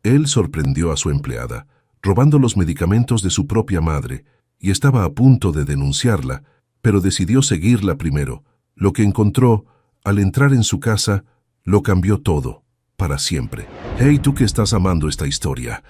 Él sorprendió a su empleada, robando los medicamentos de su propia madre, y estaba a punto de denunciarla, pero decidió seguirla primero. Lo que encontró, al entrar en su casa, lo cambió todo, para siempre. Hey, tú que estás amando esta historia,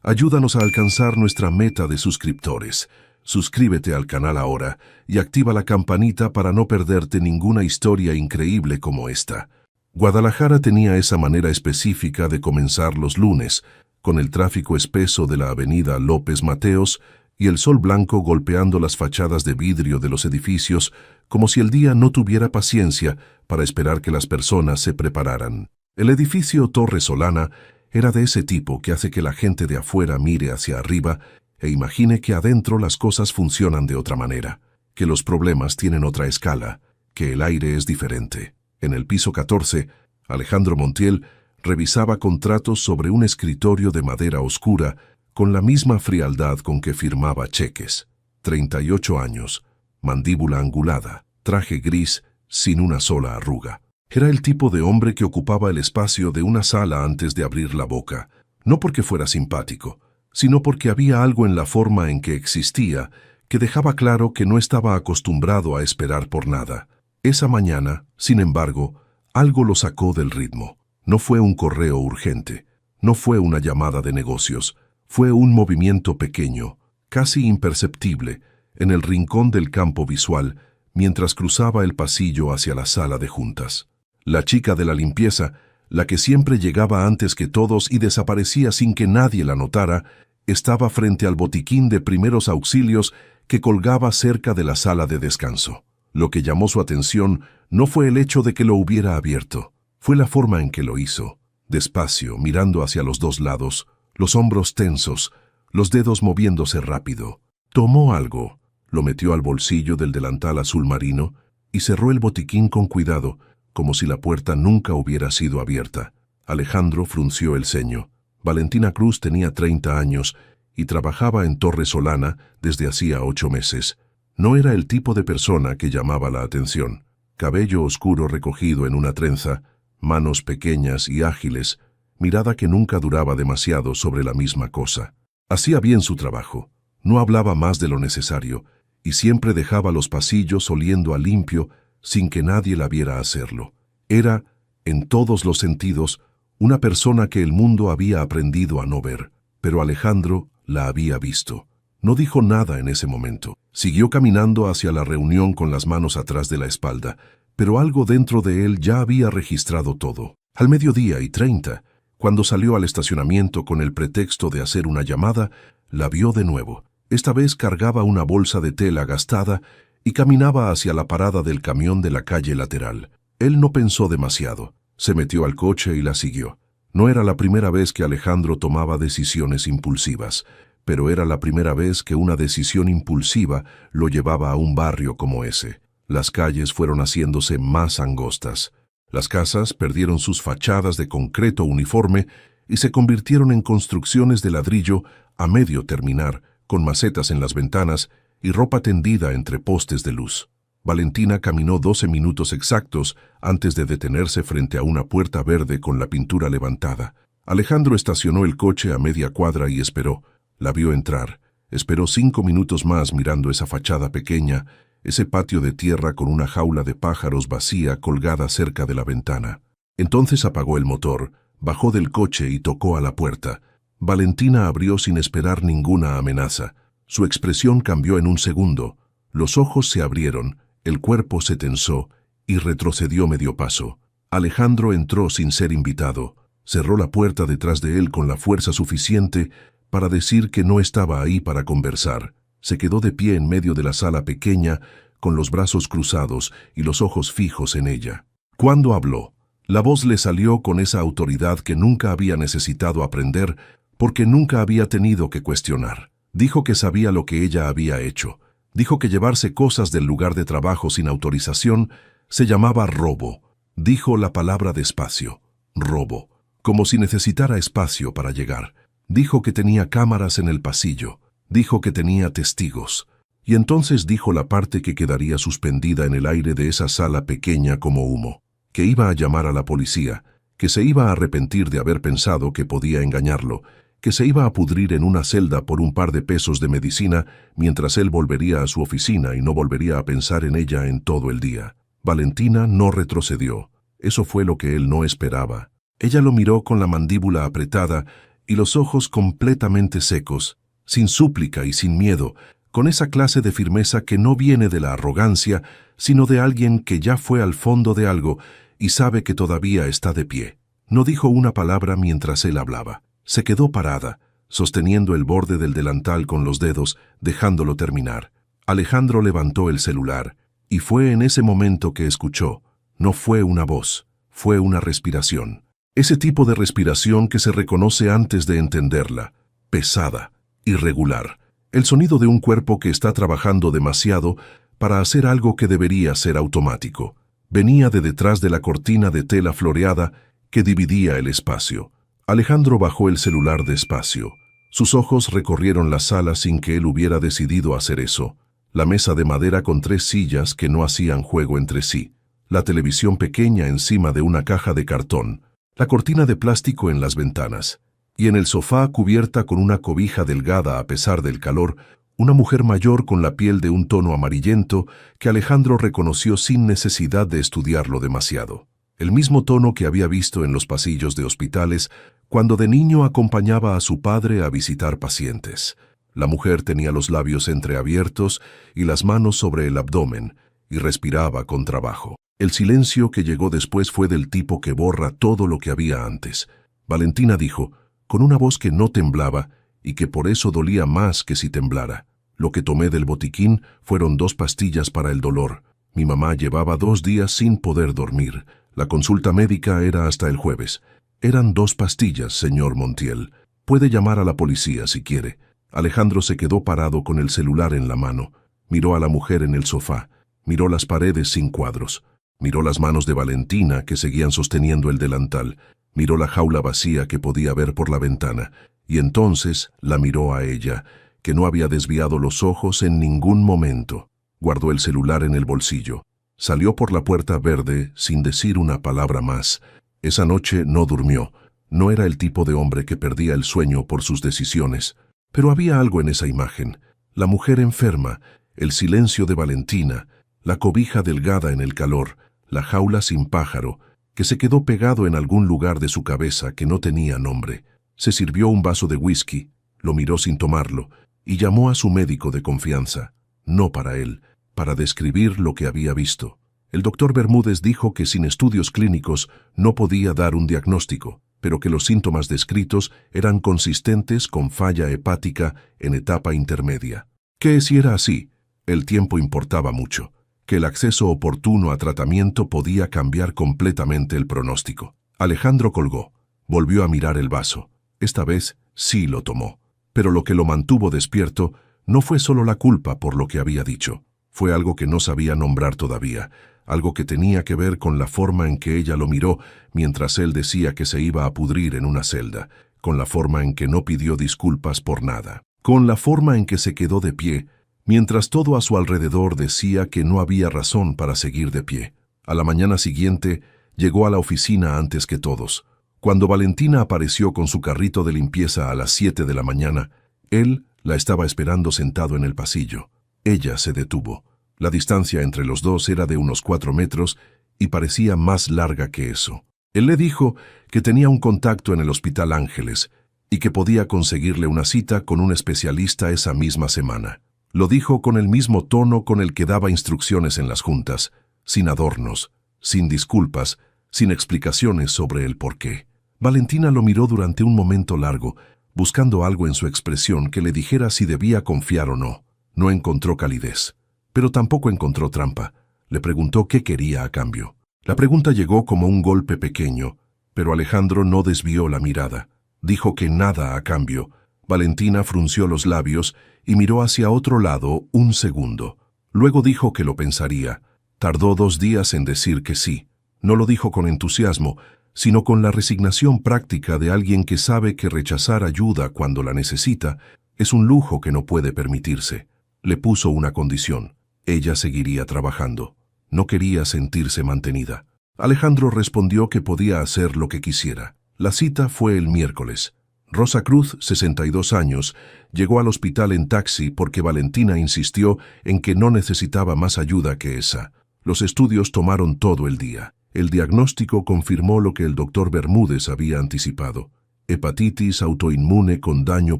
ayúdanos a alcanzar nuestra meta de suscriptores. Suscríbete al canal ahora y activa la campanita para no perderte ninguna historia increíble como esta. Guadalajara tenía esa manera específica de comenzar los lunes, con el tráfico espeso de la avenida López Mateos y el sol blanco golpeando las fachadas de vidrio de los edificios, como si el día no tuviera paciencia para esperar que las personas se prepararan. El edificio Torre Solana era de ese tipo que hace que la gente de afuera mire hacia arriba e imagine que adentro las cosas funcionan de otra manera, que los problemas tienen otra escala, que el aire es diferente. En el piso 14, Alejandro Montiel revisaba contratos sobre un escritorio de madera oscura con la misma frialdad con que firmaba cheques. 38 años, mandíbula angulada, traje gris sin una sola arruga. Era el tipo de hombre que ocupaba el espacio de una sala antes de abrir la boca, no porque fuera simpático, sino porque había algo en la forma en que existía que dejaba claro que no estaba acostumbrado a esperar por nada. Esa mañana, sin embargo, algo lo sacó del ritmo. No fue un correo urgente, no fue una llamada de negocios, fue un movimiento pequeño, casi imperceptible, en el rincón del campo visual, mientras cruzaba el pasillo hacia la sala de juntas. La chica de la limpieza, la que siempre llegaba antes que todos y desaparecía sin que nadie la notara, estaba frente al botiquín de primeros auxilios que colgaba cerca de la sala de descanso. Lo que llamó su atención no fue el hecho de que lo hubiera abierto, fue la forma en que lo hizo, despacio, mirando hacia los dos lados, los hombros tensos, los dedos moviéndose rápido. Tomó algo, lo metió al bolsillo del delantal azul marino y cerró el botiquín con cuidado, como si la puerta nunca hubiera sido abierta. Alejandro frunció el ceño. Valentina Cruz tenía 30 años y trabajaba en Torre Solana desde hacía 8 meses. No era el tipo de persona que llamaba la atención. Cabello oscuro recogido en una trenza, manos pequeñas y ágiles, mirada que nunca duraba demasiado sobre la misma cosa. Hacía bien su trabajo, no hablaba más de lo necesario y siempre dejaba los pasillos oliendo a limpio sin que nadie la viera hacerlo. Era, en todos los sentidos, una persona que el mundo había aprendido a no ver, pero Alejandro la había visto. No dijo nada en ese momento. Siguió caminando hacia la reunión con las manos atrás de la espalda, pero algo dentro de él ya había registrado todo. Al 12:30, cuando salió al estacionamiento con el pretexto de hacer una llamada, la vio de nuevo. Esta vez cargaba una bolsa de tela gastada y caminaba hacia la parada del camión de la calle lateral. Él no pensó demasiado. Se metió al coche y la siguió. No era la primera vez que Alejandro tomaba decisiones impulsivas, pero era la primera vez que una decisión impulsiva lo llevaba a un barrio como ese. Las calles fueron haciéndose más angostas. Las casas perdieron sus fachadas de concreto uniforme y se convirtieron en construcciones de ladrillo a medio terminar, con macetas en las ventanas y ropa tendida entre postes de luz. Valentina caminó 12 minutos exactos antes de detenerse frente a una puerta verde con la pintura levantada. Alejandro estacionó el coche a media cuadra y esperó. La vio entrar. Esperó 5 minutos más mirando esa fachada pequeña, ese patio de tierra con una jaula de pájaros vacía colgada cerca de la ventana. Entonces apagó el motor, bajó del coche y tocó a la puerta. Valentina abrió sin esperar ninguna amenaza. Su expresión cambió en un segundo. Los ojos se abrieron, el cuerpo se tensó y retrocedió medio paso. Alejandro entró sin ser invitado. Cerró la puerta detrás de él con la fuerza suficiente para decir que no estaba ahí para conversar. Se quedó de pie en medio de la sala pequeña, con los brazos cruzados y los ojos fijos en ella. Cuando habló, la voz le salió con esa autoridad que nunca había necesitado aprender porque nunca había tenido que cuestionar. Dijo que sabía lo que ella había hecho. Dijo que llevarse cosas del lugar de trabajo sin autorización se llamaba robo. Dijo la palabra despacio, robo, como si necesitara espacio para llegar. Dijo que tenía cámaras en el pasillo. Dijo que tenía testigos. Y entonces dijo la parte que quedaría suspendida en el aire de esa sala pequeña como humo. Que iba a llamar a la policía, que se iba a arrepentir de haber pensado que podía engañarlo, que se iba a pudrir en una celda por un par de pesos de medicina mientras él volvería a su oficina y no volvería a pensar en ella en todo el día. Valentina no retrocedió. Eso fue lo que él no esperaba. Ella lo miró con la mandíbula apretada y los ojos completamente secos, sin súplica y sin miedo, con esa clase de firmeza que no viene de la arrogancia, sino de alguien que ya fue al fondo de algo y sabe que todavía está de pie. No dijo una palabra mientras él hablaba. Se quedó parada, sosteniendo el borde del delantal con los dedos, dejándolo terminar. Alejandro levantó el celular, y fue en ese momento que escuchó. No fue una voz, fue una respiración. Ese tipo de respiración que se reconoce antes de entenderla, pesada, irregular. El sonido de un cuerpo que está trabajando demasiado para hacer algo que debería ser automático. Venía de detrás de la cortina de tela floreada que dividía el espacio. Alejandro bajó el celular despacio. Sus ojos recorrieron la sala sin que él hubiera decidido hacer eso. La mesa de madera con 3 sillas que no hacían juego entre sí. La televisión pequeña encima de una caja de cartón. La cortina de plástico en las ventanas. Y en el sofá cubierta con una cobija delgada a pesar del calor, una mujer mayor con la piel de un tono amarillento que Alejandro reconoció sin necesidad de estudiarlo demasiado. El mismo tono que había visto en los pasillos de hospitales cuando de niño acompañaba a su padre a visitar pacientes. La mujer tenía los labios entreabiertos y las manos sobre el abdomen, y respiraba con trabajo. El silencio que llegó después fue del tipo que borra todo lo que había antes. Valentina dijo, con una voz que no temblaba y que por eso dolía más que si temblara. Lo que tomé del botiquín fueron 2 pastillas para el dolor. Mi mamá llevaba 2 días sin poder dormir. La consulta médica era hasta el jueves. Eran 2 pastillas, señor Montiel. Puede llamar a la policía si quiere. Alejandro se quedó parado con el celular en la mano. Miró a la mujer en el sofá. Miró las paredes sin cuadros. Miró las manos de Valentina que seguían sosteniendo el delantal. Miró la jaula vacía que podía ver por la ventana. Y entonces la miró a ella, que no había desviado los ojos en ningún momento. Guardó el celular en el bolsillo. Salió por la puerta verde sin decir una palabra más. Esa noche no durmió. No era el tipo de hombre que perdía el sueño por sus decisiones. Pero había algo en esa imagen. La mujer enferma, el silencio de Valentina, la cobija delgada en el calor, la jaula sin pájaro, que se quedó pegado en algún lugar de su cabeza que no tenía nombre. Se sirvió un vaso de whisky, lo miró sin tomarlo, y llamó a su médico de confianza. No para él, para describir lo que había visto. El doctor Bermúdez dijo que sin estudios clínicos no podía dar un diagnóstico, pero que los síntomas descritos eran consistentes con falla hepática en etapa intermedia. Que si era así, el tiempo importaba mucho, que el acceso oportuno a tratamiento podía cambiar completamente el pronóstico. Alejandro colgó, volvió a mirar el vaso. Esta vez sí lo tomó, pero lo que lo mantuvo despierto no fue solo la culpa por lo que había dicho. Fue algo que no sabía nombrar todavía, algo que tenía que ver con la forma en que ella lo miró mientras él decía que se iba a pudrir en una celda, con la forma en que no pidió disculpas por nada, con la forma en que se quedó de pie, mientras todo a su alrededor decía que no había razón para seguir de pie. A la mañana siguiente, llegó a la oficina antes que todos. Cuando Valentina apareció con su carrito de limpieza a las 7 de la mañana, él la estaba esperando sentado en el pasillo. Ella se detuvo. La distancia entre los dos era de unos 4 metros y parecía más larga que eso. Él le dijo que tenía un contacto en el Hospital Ángeles y que podía conseguirle una cita con un especialista esa misma semana. Lo dijo con el mismo tono con el que daba instrucciones en las juntas, sin adornos, sin disculpas, sin explicaciones sobre el porqué. Valentina lo miró durante un momento largo, buscando algo en su expresión que le dijera si debía confiar o no. No encontró calidez, pero tampoco encontró trampa. Le preguntó qué quería a cambio. La pregunta llegó como un golpe pequeño, pero Alejandro no desvió la mirada. Dijo que nada a cambio. Valentina frunció los labios y miró hacia otro lado un segundo. Luego dijo que lo pensaría. Tardó 2 días en decir que sí. No lo dijo con entusiasmo, sino con la resignación práctica de alguien que sabe que rechazar ayuda cuando la necesita es un lujo que no puede permitirse. Le puso una condición. Ella seguiría trabajando. No quería sentirse mantenida. Alejandro respondió que podía hacer lo que quisiera. La cita fue el miércoles. Rosa Cruz, 62 años, llegó al hospital en taxi porque Valentina insistió en que no necesitaba más ayuda que esa. Los estudios tomaron todo el día. El diagnóstico confirmó lo que el doctor Bermúdez había anticipado: hepatitis autoinmune con daño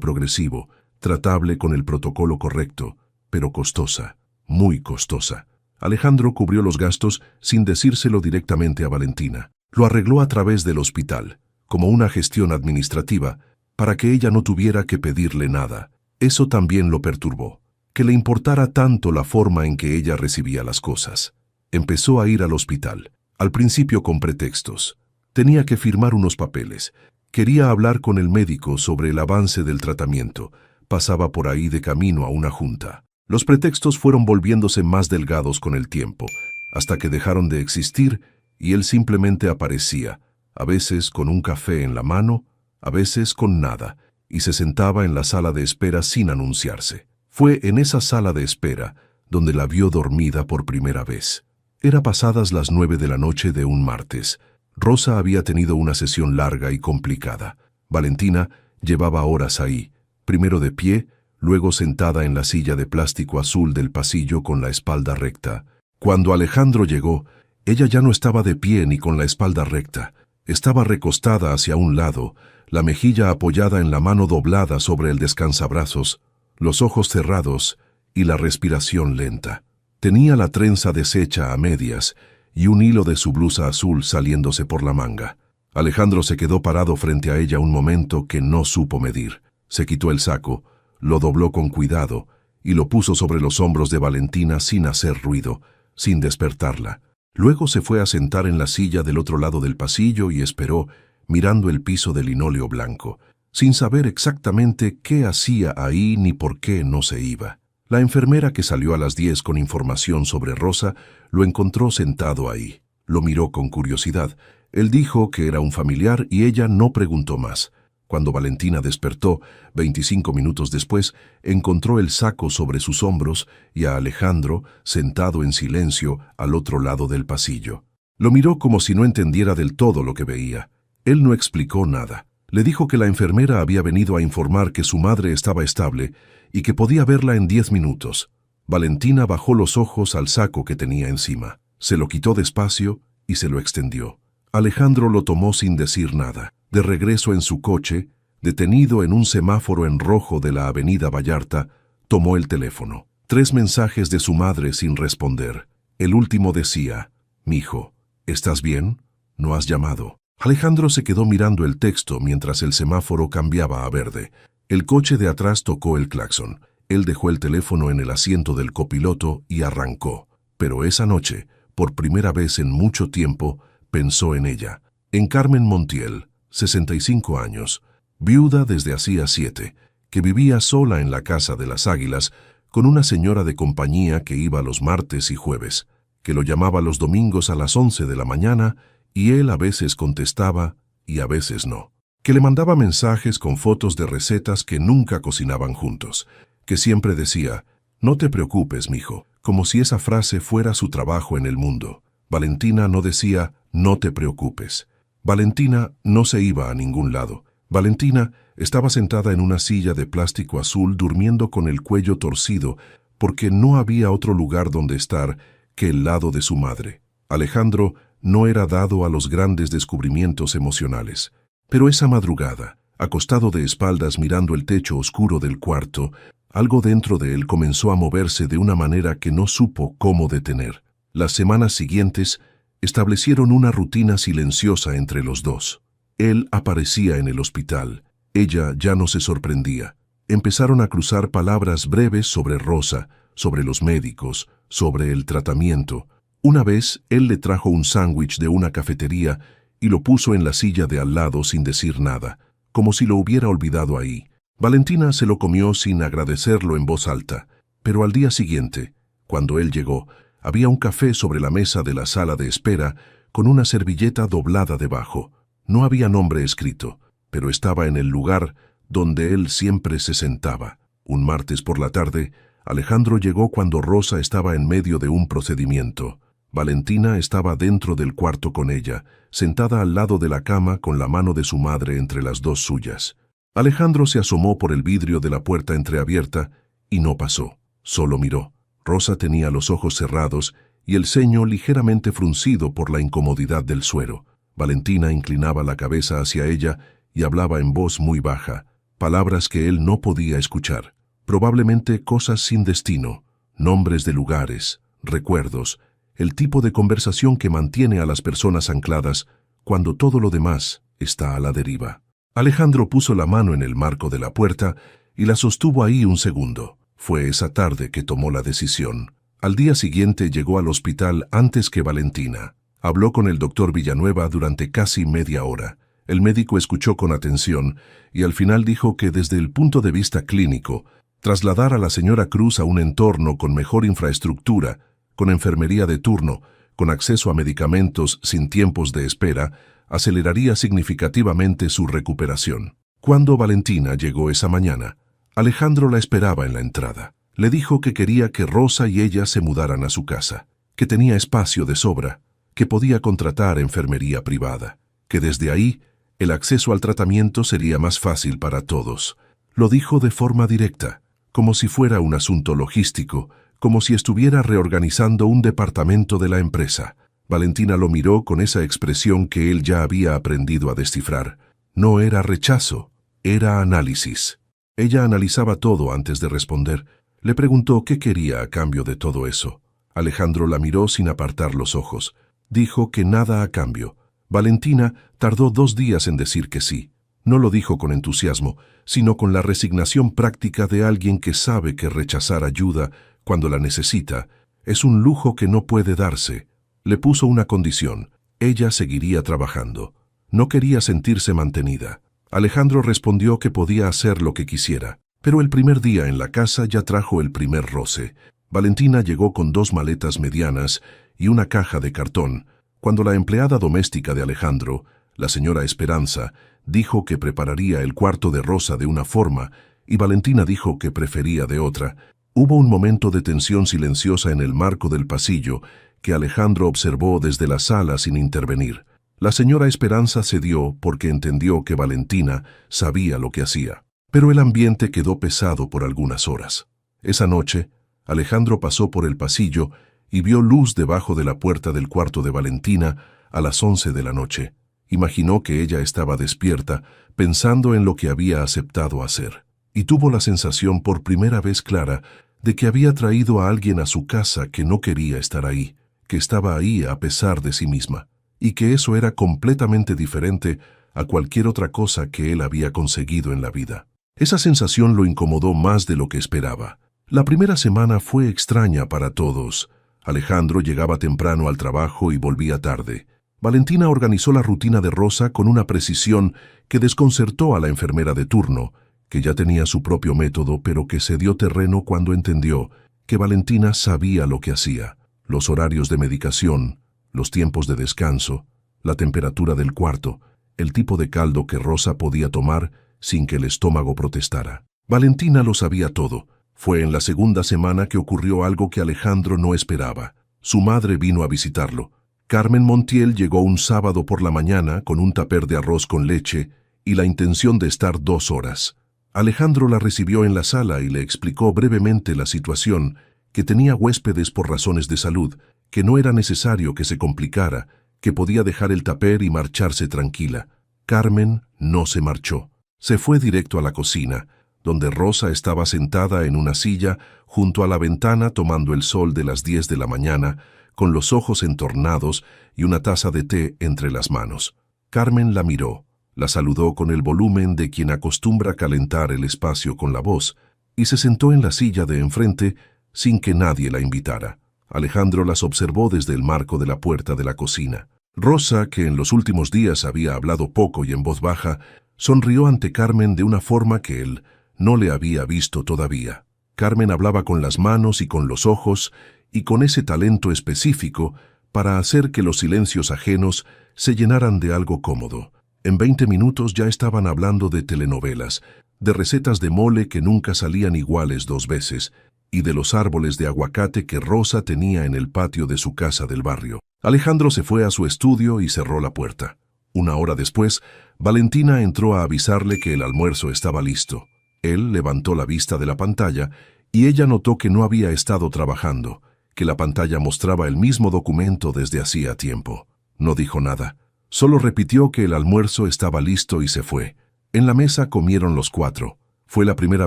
progresivo, tratable con el protocolo correcto, pero costosa, muy costosa. Alejandro cubrió los gastos sin decírselo directamente a Valentina. Lo arregló a través del hospital, como una gestión administrativa, para que ella no tuviera que pedirle nada. Eso también lo perturbó, que le importara tanto la forma en que ella recibía las cosas. Empezó a ir al hospital, al principio con pretextos. Tenía que firmar unos papeles. Quería hablar con el médico sobre el avance del tratamiento. Pasaba por ahí de camino a una junta. Los pretextos fueron volviéndose más delgados con el tiempo, hasta que dejaron de existir y él simplemente aparecía, a veces con un café en la mano, a veces con nada, y se sentaba en la sala de espera sin anunciarse. Fue en esa sala de espera donde la vio dormida por primera vez. Era pasadas las 9 de la noche de un martes. Rosa había tenido una sesión larga y complicada. Valentina llevaba horas ahí, primero de pie, luego sentada en la silla de plástico azul del pasillo con la espalda recta. Cuando Alejandro llegó, ella ya no estaba de pie ni con la espalda recta. Estaba recostada hacia un lado, la mejilla apoyada en la mano doblada sobre el descansabrazos, los ojos cerrados y la respiración lenta. Tenía la trenza deshecha a medias y un hilo de su blusa azul saliéndose por la manga. Alejandro se quedó parado frente a ella un momento que no supo medir. Se quitó el saco, lo dobló con cuidado y lo puso sobre los hombros de Valentina sin hacer ruido, sin despertarla. Luego se fue a sentar en la silla del otro lado del pasillo y esperó, mirando el piso de linóleo blanco, sin saber exactamente qué hacía ahí ni por qué no se iba. La enfermera que salió a las 10 con información sobre Rosa lo encontró sentado ahí. Lo miró con curiosidad. Él dijo que era un familiar y ella no preguntó más. Cuando Valentina despertó, 25 minutos después, encontró el saco sobre sus hombros y a Alejandro sentado en silencio al otro lado del pasillo. Lo miró como si no entendiera del todo lo que veía. Él no explicó nada. Le dijo que la enfermera había venido a informar que su madre estaba estable y que podía verla en 10 minutos. Valentina bajó los ojos al saco que tenía encima. Se lo quitó despacio y se lo extendió. Alejandro lo tomó sin decir nada. De regreso en su coche, detenido en un semáforo en rojo de la avenida Vallarta, tomó el teléfono. 3 mensajes de su madre sin responder. El último decía: «Mijo, ¿estás bien? ¿No has llamado?». Alejandro se quedó mirando el texto mientras el semáforo cambiaba a verde. El coche de atrás tocó el claxon. Él dejó el teléfono en el asiento del copiloto y arrancó. Pero esa noche, por primera vez en mucho tiempo, pensó en ella. En Carmen Montiel, 65 años, viuda desde hacía 7, que vivía sola en la Casa de las Águilas con una señora de compañía que iba los martes y jueves, que lo llamaba los domingos a las 11 de la mañana y él a veces contestaba y a veces no, que le mandaba mensajes con fotos de recetas que nunca cocinaban juntos, que siempre decía: «No te preocupes, mijo», como si esa frase fuera su trabajo en el mundo. Valentina no decía «no te preocupes». Valentina no se iba a ningún lado. Valentina estaba sentada en una silla de plástico azul durmiendo con el cuello torcido porque no había otro lugar donde estar que el lado de su madre. Alejandro no era dado a los grandes descubrimientos emocionales. Pero esa madrugada, acostado de espaldas mirando el techo oscuro del cuarto, algo dentro de él comenzó a moverse de una manera que no supo cómo detener. Las semanas siguientes establecieron una rutina silenciosa entre los dos. Él aparecía en el hospital. Ella ya no se sorprendía. Empezaron a cruzar palabras breves sobre Rosa, sobre los médicos, sobre el tratamiento. Una vez, él le trajo un sándwich de una cafetería y lo puso en la silla de al lado sin decir nada, como si lo hubiera olvidado ahí. Valentina se lo comió sin agradecerlo en voz alta, pero al día siguiente, cuando él llegó, había un café sobre la mesa de la sala de espera con una servilleta doblada debajo. No había nombre escrito, pero estaba en el lugar donde él siempre se sentaba. Un martes por la tarde, Alejandro llegó cuando Rosa estaba en medio de un procedimiento. Valentina estaba dentro del cuarto con ella, sentada al lado de la cama con la mano de su madre entre las dos suyas. Alejandro se asomó por el vidrio de la puerta entreabierta y no pasó, solo miró. Rosa tenía los ojos cerrados y el ceño ligeramente fruncido por la incomodidad del suero. Valentina inclinaba la cabeza hacia ella y hablaba en voz muy baja, palabras que él no podía escuchar. Probablemente cosas sin destino, nombres de lugares, recuerdos, el tipo de conversación que mantiene a las personas ancladas cuando todo lo demás está a la deriva. Alejandro puso la mano en el marco de la puerta y la sostuvo ahí un segundo. Fue esa tarde que tomó la decisión. Al día siguiente llegó al hospital antes que Valentina. Habló con el doctor Villanueva durante casi media hora. El médico escuchó con atención y al final dijo que desde el punto de vista clínico, trasladar a la señora Cruz a un entorno con mejor infraestructura, con enfermería de turno, con acceso a medicamentos sin tiempos de espera, aceleraría significativamente su recuperación. Cuando Valentina llegó esa mañana, Alejandro la esperaba en la entrada. Le dijo que quería que Rosa y ella se mudaran a su casa, que tenía espacio de sobra, que podía contratar enfermería privada, que desde ahí el acceso al tratamiento sería más fácil para todos. Lo dijo de forma directa, como si fuera un asunto logístico, como si estuviera reorganizando un departamento de la empresa. Valentina lo miró con esa expresión que él ya había aprendido a descifrar. No era rechazo, era análisis. Ella analizaba todo antes de responder. Le preguntó qué quería a cambio de todo eso. Alejandro la miró sin apartar los ojos. Dijo que nada a cambio. Valentina tardó 2 días en decir que sí. No lo dijo con entusiasmo, sino con la resignación práctica de alguien que sabe que rechazar ayuda cuando la necesita es un lujo que no puede darse. Le puso una condición. Ella seguiría trabajando. No quería sentirse mantenida. Alejandro respondió que podía hacer lo que quisiera. Pero el primer día en la casa ya trajo el primer roce. Valentina llegó con 2 maletas medianas y una caja de cartón, cuando la empleada doméstica de Alejandro, la señora Esperanza, dijo que prepararía el cuarto de Rosa de una forma y Valentina dijo que prefería de otra. Hubo un momento de tensión silenciosa en el marco del pasillo que Alejandro observó desde la sala sin intervenir. La señora Esperanza cedió porque entendió que Valentina sabía lo que hacía. Pero el ambiente quedó pesado por algunas horas. Esa noche, Alejandro pasó por el pasillo y vio luz debajo de la puerta del cuarto de Valentina a las 11 de la noche. Imaginó que ella estaba despierta, pensando en lo que había aceptado hacer. Y tuvo la sensación por primera vez clara de que había traído a alguien a su casa que no quería estar ahí, que estaba ahí a pesar de sí misma, y que eso era completamente diferente a cualquier otra cosa que él había conseguido en la vida. Esa sensación lo incomodó más de lo que esperaba. La primera semana fue extraña para todos. Alejandro llegaba temprano al trabajo y volvía tarde. Valentina organizó la rutina de Rosa con una precisión que desconcertó a la enfermera de turno, que ya tenía su propio método, pero que cedió terreno cuando entendió que Valentina sabía lo que hacía. Los horarios de medicación, los tiempos de descanso, la temperatura del cuarto, el tipo de caldo que Rosa podía tomar sin que el estómago protestara. Valentina lo sabía todo. Fue en la segunda semana que ocurrió algo que Alejandro no esperaba. Su madre vino a visitarlo. Carmen Montiel llegó un sábado por la mañana con un tupper de arroz con leche y la intención de estar 2 horas. Alejandro la recibió en la sala y le explicó brevemente la situación, que tenía huéspedes por razones de salud, que no era necesario que se complicara, que podía dejar el tupper y marcharse tranquila. Carmen no se marchó. Se fue directo a la cocina, donde Rosa estaba sentada en una silla junto a la ventana tomando el sol de las 10 de la mañana, con los ojos entornados y una taza de té entre las manos. Carmen la miró, la saludó con el volumen de quien acostumbra calentar el espacio con la voz, y se sentó en la silla de enfrente sin que nadie la invitara. Alejandro las observó desde el marco de la puerta de la cocina. Rosa, que en los últimos días había hablado poco y en voz baja, sonrió ante Carmen de una forma que él no le había visto todavía. Carmen hablaba con las manos y con los ojos, y con ese talento específico para hacer que los silencios ajenos se llenaran de algo cómodo. En 20 minutos ya estaban hablando de telenovelas, de recetas de mole que nunca salían iguales 2 veces, y de los árboles de aguacate que Rosa tenía en el patio de su casa del barrio. Alejandro se fue a su estudio y cerró la puerta. Una hora después, Valentina entró a avisarle que el almuerzo estaba listo. Él levantó la vista de la pantalla y ella notó que no había estado trabajando, que la pantalla mostraba el mismo documento desde hacía tiempo. No dijo nada. Solo repitió que el almuerzo estaba listo y se fue. En la mesa comieron los cuatro. Fue la primera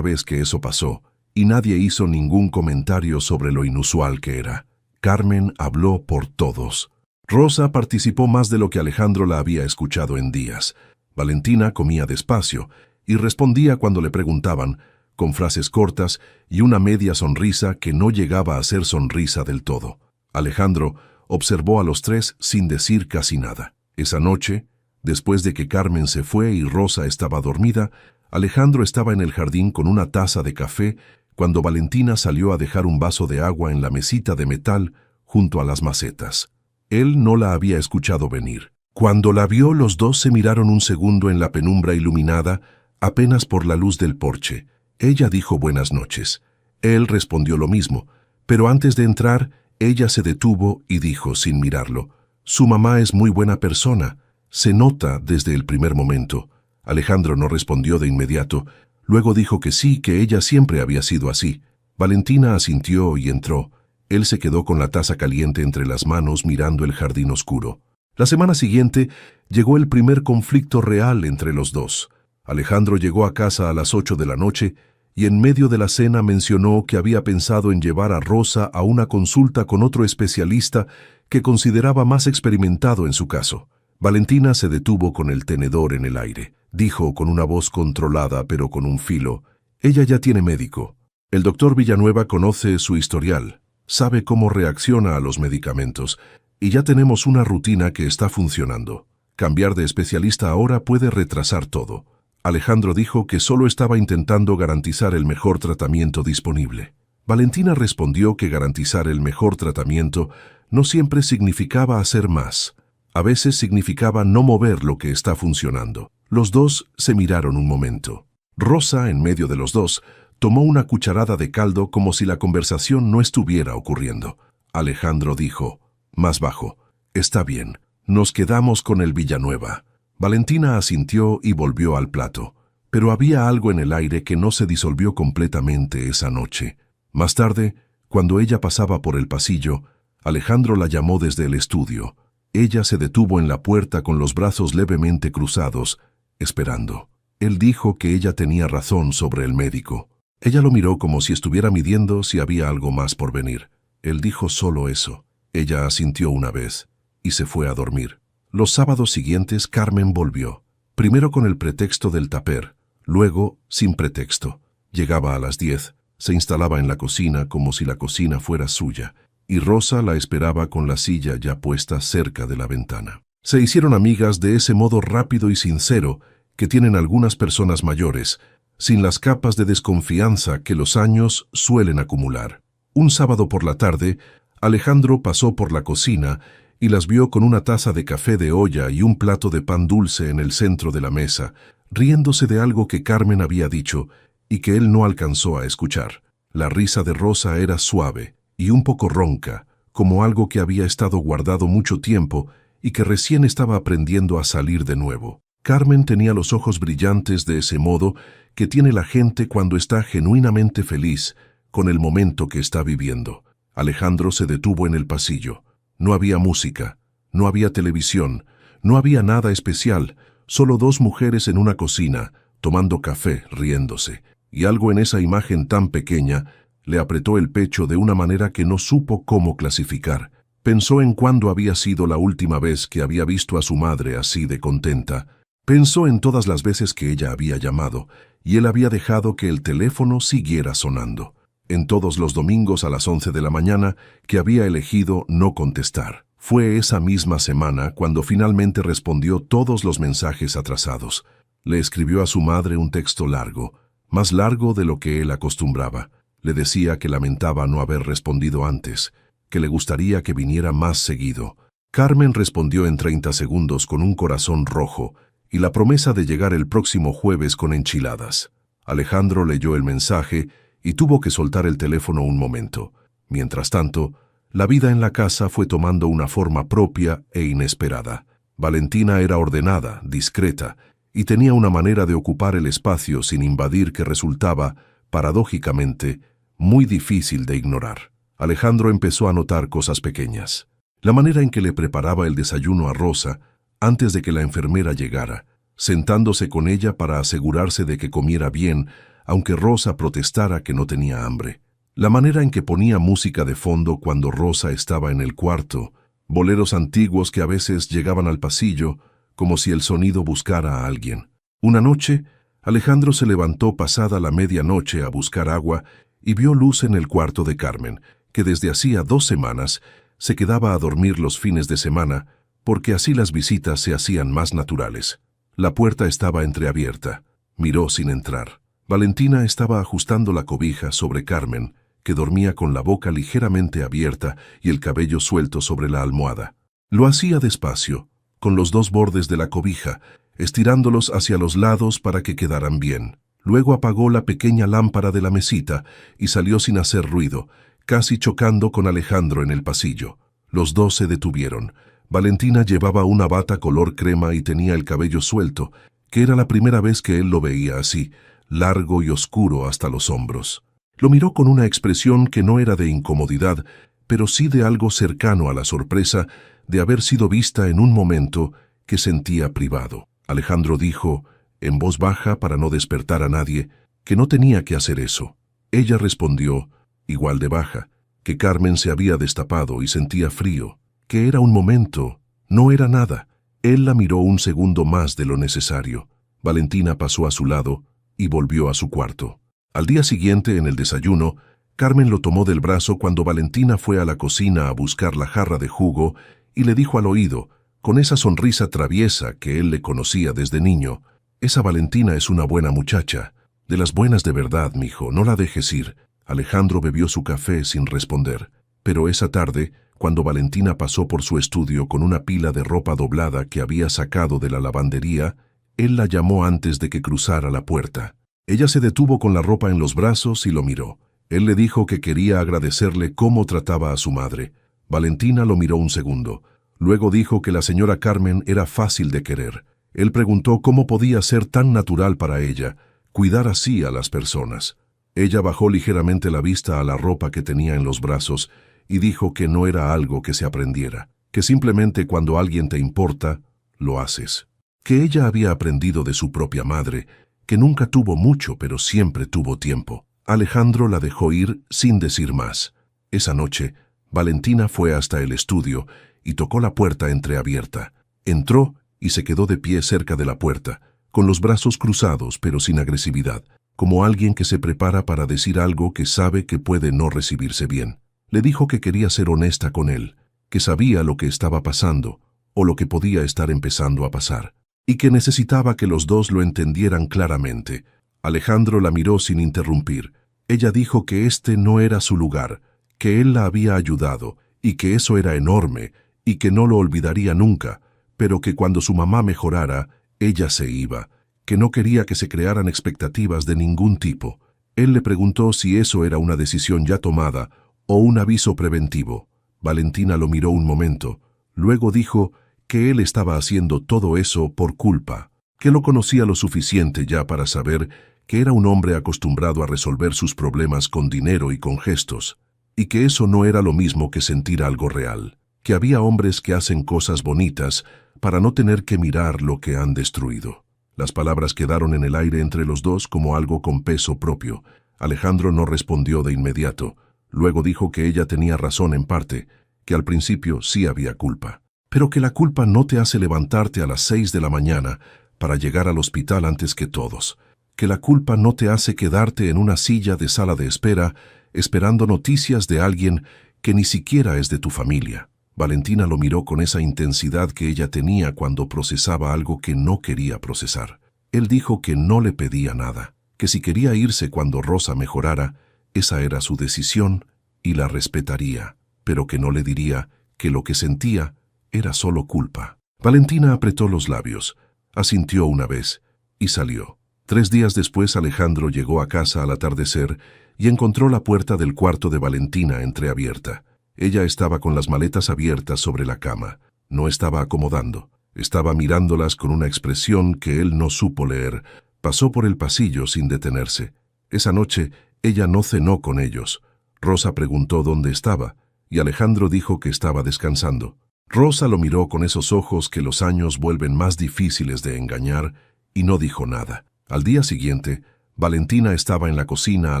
vez que eso pasó, y nadie hizo ningún comentario sobre lo inusual que era. Carmen habló por todos. Rosa participó más de lo que Alejandro la había escuchado en días. Valentina comía despacio y respondía cuando le preguntaban, con frases cortas y una media sonrisa que no llegaba a ser sonrisa del todo. Alejandro observó a los tres sin decir casi nada. Esa noche, después de que Carmen se fue y Rosa estaba dormida, Alejandro estaba en el jardín con una taza de café cuando Valentina salió a dejar un vaso de agua en la mesita de metal junto a las macetas. Él no la había escuchado venir. Cuando la vio, los dos se miraron un segundo en la penumbra iluminada, apenas por la luz del porche. Ella dijo buenas noches. Él respondió lo mismo, pero antes de entrar, ella se detuvo y dijo sin mirarlo, «Su mamá es muy buena persona. Se nota desde el primer momento». Alejandro no respondió de inmediato. Luego dijo que sí, que ella siempre había sido así. Valentina asintió y entró. Él se quedó con la taza caliente entre las manos mirando el jardín oscuro. La semana siguiente llegó el primer conflicto real entre los dos. Alejandro llegó a casa a las 8 de la noche y en medio de la cena mencionó que había pensado en llevar a Rosa a una consulta con otro especialista que consideraba más experimentado en su caso. Valentina se detuvo con el tenedor en el aire. Dijo con una voz controlada pero con un filo, «Ella ya tiene médico. El doctor Villanueva conoce su historial, sabe cómo reacciona a los medicamentos y ya tenemos una rutina que está funcionando. Cambiar de especialista ahora puede retrasar todo». Alejandro dijo que solo estaba intentando garantizar el mejor tratamiento disponible. Valentina respondió que garantizar el mejor tratamiento no siempre significaba hacer más. A veces significaba no mover lo que está funcionando. Los dos se miraron un momento. Rosa, en medio de los dos, tomó una cucharada de caldo como si la conversación no estuviera ocurriendo. Alejandro dijo, más bajo, «Está bien, nos quedamos con el Villanueva». Valentina asintió y volvió al plato, pero había algo en el aire que no se disolvió completamente esa noche. Más tarde, cuando ella pasaba por el pasillo, Alejandro la llamó desde el estudio. Ella se detuvo en la puerta con los brazos levemente cruzados, esperando. Él dijo que ella tenía razón sobre el médico. Ella lo miró como si estuviera midiendo si había algo más por venir. Él dijo solo eso. Ella asintió una vez y se fue a dormir. Los sábados siguientes Carmen volvió, primero con el pretexto del tupper, luego sin pretexto. Llegaba a las 10, se instalaba en la cocina como si la cocina fuera suya, y Rosa la esperaba con la silla ya puesta cerca de la ventana. Se hicieron amigas de ese modo rápido y sincero que tienen algunas personas mayores, sin las capas de desconfianza que los años suelen acumular. Un sábado por la tarde, Alejandro pasó por la cocina y las vio con una taza de café de olla y un plato de pan dulce en el centro de la mesa, riéndose de algo que Carmen había dicho y que él no alcanzó a escuchar. La risa de Rosa era suave y un poco ronca, como algo que había estado guardado mucho tiempo y que recién estaba aprendiendo a salir de nuevo. Carmen tenía los ojos brillantes de ese modo que tiene la gente cuando está genuinamente feliz con el momento que está viviendo. Alejandro se detuvo en el pasillo. No había música, no había televisión, no había nada especial, solo dos mujeres en una cocina, tomando café, riéndose. Y algo en esa imagen tan pequeña le apretó el pecho de una manera que no supo cómo clasificar. Pensó en cuándo había sido la última vez que había visto a su madre así de contenta. Pensó en todas las veces que ella había llamado, y él había dejado que el teléfono siguiera sonando. En todos los domingos a las 11 de la mañana que había elegido no contestar. Fue esa misma semana cuando finalmente respondió todos los mensajes atrasados. Le escribió a su madre un texto largo, más largo de lo que él acostumbraba. Le decía que lamentaba no haber respondido antes, que le gustaría que viniera más seguido. Carmen respondió en 30 segundos con un corazón rojo y la promesa de llegar el próximo jueves con enchiladas. Alejandro leyó el mensaje y tuvo que soltar el teléfono un momento. Mientras tanto, la vida en la casa fue tomando una forma propia e inesperada. Valentina era ordenada, discreta, y tenía una manera de ocupar el espacio sin invadir que resultaba, paradójicamente, muy difícil de ignorar. Alejandro empezó a notar cosas pequeñas. La manera en que le preparaba el desayuno a Rosa antes de que la enfermera llegara, sentándose con ella para asegurarse de que comiera bien, aunque Rosa protestara que no tenía hambre. La manera en que ponía música de fondo cuando Rosa estaba en el cuarto, boleros antiguos que a veces llegaban al pasillo, como si el sonido buscara a alguien. Una noche, Alejandro se levantó pasada la medianoche a buscar agua y vio luz en el cuarto de Carmen, que desde hacía 2 semanas se quedaba a dormir los fines de semana, porque así las visitas se hacían más naturales. La puerta estaba entreabierta. Miró sin entrar. Valentina estaba ajustando la cobija sobre Carmen, que dormía con la boca ligeramente abierta y el cabello suelto sobre la almohada. Lo hacía despacio, con los 2 bordes de la cobija, estirándolos hacia los lados para que quedaran bien. Luego apagó la pequeña lámpara de la mesita y salió sin hacer ruido, casi chocando con Alejandro en el pasillo. Los dos se detuvieron. Valentina llevaba una bata color crema y tenía el cabello suelto, que era la primera vez que él lo veía así, largo y oscuro hasta los hombros. Lo miró con una expresión que no era de incomodidad, pero sí de algo cercano a la sorpresa de haber sido vista en un momento que sentía privado. Alejandro dijo, en voz baja para no despertar a nadie, que no tenía que hacer eso. Ella respondió, igual de baja, que Carmen se había destapado y sentía frío, que era un momento, no era nada. Él la miró un segundo más de lo necesario. Valentina pasó a su lado y volvió a su cuarto. Al día siguiente, en el desayuno, Carmen lo tomó del brazo cuando Valentina fue a la cocina a buscar la jarra de jugo y le dijo al oído, con esa sonrisa traviesa que él le conocía desde niño, «Esa Valentina es una buena muchacha, de las buenas de verdad, mijo, no la dejes ir». Alejandro bebió su café sin responder, pero esa tarde, cuando Valentina pasó por su estudio con una pila de ropa doblada que había sacado de la lavandería, él la llamó antes de que cruzara la puerta. Ella se detuvo con la ropa en los brazos y lo miró. Él le dijo que quería agradecerle cómo trataba a su madre. Valentina lo miró un segundo. Luego dijo que la señora Carmen era fácil de querer. Él preguntó cómo podía ser tan natural para ella, cuidar así a las personas. Ella bajó ligeramente la vista a la ropa que tenía en los brazos y dijo que no era algo que se aprendiera, que simplemente cuando alguien te importa, lo haces. Que ella había aprendido de su propia madre, que nunca tuvo mucho pero siempre tuvo tiempo. Alejandro la dejó ir sin decir más. Esa noche, Valentina fue hasta el estudio y tocó la puerta entreabierta. Entró y se quedó de pie cerca de la puerta, con los brazos cruzados pero sin agresividad, como alguien que se prepara para decir algo que sabe que puede no recibirse bien. Le dijo que quería ser honesta con él, que sabía lo que estaba pasando, o lo que podía estar empezando a pasar, y que necesitaba que los dos lo entendieran claramente. Alejandro la miró sin interrumpir. Ella dijo que este no era su lugar, que él la había ayudado, y que eso era enorme, y que no lo olvidaría nunca, pero que cuando su mamá mejorara, ella se iba, que no quería que se crearan expectativas de ningún tipo. Él le preguntó si eso era una decisión ya tomada o un aviso preventivo. Valentina lo miró un momento. Luego dijo que él estaba haciendo todo eso por culpa, que lo conocía lo suficiente ya para saber que era un hombre acostumbrado a resolver sus problemas con dinero y con gestos, y que eso no era lo mismo que sentir algo real, que había hombres que hacen cosas bonitas para no tener que mirar lo que han destruido. Las palabras quedaron en el aire entre los dos como algo con peso propio. Alejandro no respondió de inmediato. Luego dijo que ella tenía razón en parte, que al principio sí había culpa, pero que la culpa no te hace levantarte a las 6 de la mañana para llegar al hospital antes que todos, que la culpa no te hace quedarte en una silla de sala de espera esperando noticias de alguien que ni siquiera es de tu familia. Valentina lo miró con esa intensidad que ella tenía cuando procesaba algo que no quería procesar. Él dijo que no le pedía nada, que si quería irse cuando Rosa mejorara, esa era su decisión y la respetaría, pero que no le diría que lo que sentía era solo culpa. Valentina apretó los labios, asintió una vez y salió. 3 días después Alejandro llegó a casa al atardecer y encontró la puerta del cuarto de Valentina entreabierta. Ella estaba con las maletas abiertas sobre la cama. No estaba acomodando. Estaba mirándolas con una expresión que él no supo leer. Pasó por el pasillo sin detenerse. Esa noche ella no cenó con ellos. Rosa preguntó dónde estaba, y Alejandro dijo que estaba descansando. Rosa lo miró con esos ojos que los años vuelven más difíciles de engañar, y no dijo nada. Al día siguiente, Valentina estaba en la cocina a